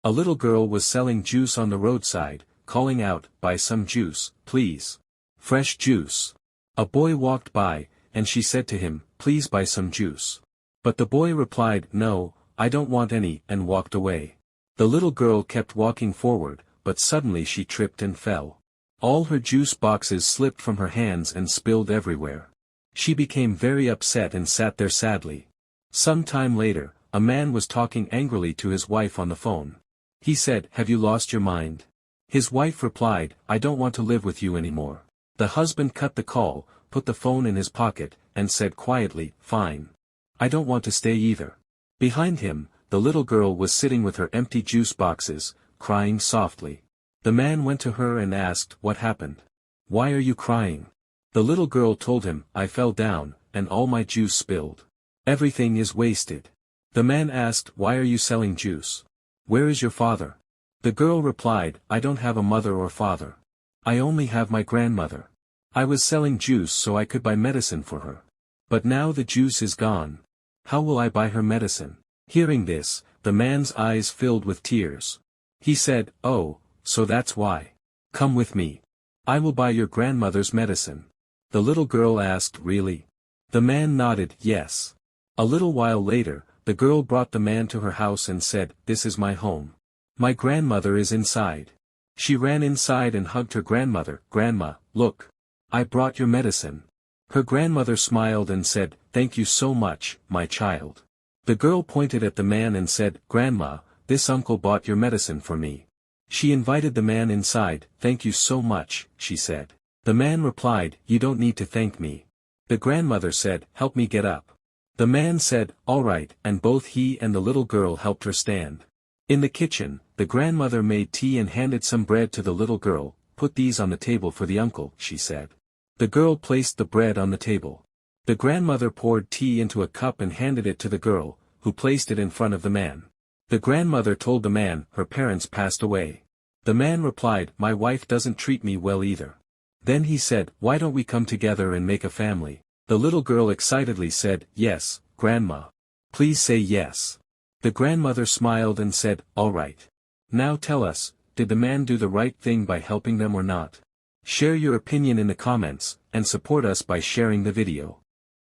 A little girl was selling juice on the roadside, calling out, "Buy some juice, please. Fresh juice." A boy walked by, and she said to him, "Please buy some juice." But the boy replied, "No, I don't want any," and walked away. The little girl kept walking forward, but suddenly she tripped and fell. All her juice boxes slipped from her hands and spilled everywhere. She became very upset and sat there sadly. Some time later, a man was talking angrily to his wife on the phone. He said, "Have you lost your mind?" His wife replied, "I don't want to live with you anymore." The husband cut the call, put the phone in his pocket, and said quietly, "Fine. I don't want to stay either." Behind him, the little girl was sitting with her empty juice boxes, crying softly. The man went to her and asked, "What happened? Why are you crying?" The little girl told him, "I fell down, and all my juice spilled. Everything is wasted." The man asked, "Why are you selling juice? Where is your father?" The girl replied, "I don't have a mother or father. I only have my grandmother. I was selling juice so I could buy medicine for her. But now the juice is gone. How will I buy her medicine?" Hearing this, the man's eyes filled with tears. He said, "Oh, so that's why. Come with me. I will buy your grandmother's medicine." The little girl asked, "Really?" The man nodded, "Yes." A little while later, the girl brought the man to her house and said, "This is my home. My grandmother is inside." She ran inside and hugged her grandmother. "Grandma, look. I brought your medicine." Her grandmother smiled and said, "Thank you so much, my child." The girl pointed at the man and said, "Grandma, this uncle bought your medicine for me." She invited the man inside. "Thank you so much," she said. The man replied, "You don't need to thank me." The grandmother said, "Help me get up." The man said, "All right," and both he and the little girl helped her stand. In the kitchen, the grandmother made tea and handed some bread to the little girl. "Put these on the table for the uncle," she said. The girl placed the bread on the table. The grandmother poured tea into a cup and handed it to the girl, who placed it in front of the man. The grandmother told the man, her parents passed away. The man replied, "My wife doesn't treat me well either." Then he said, "Why don't we come together and make a family?" The little girl excitedly said, "Yes, Grandma. Please say yes." The grandmother smiled and said, "All right. Now tell us, did the man do the right thing by helping them or not? Share your opinion in the comments, and support us by sharing the video.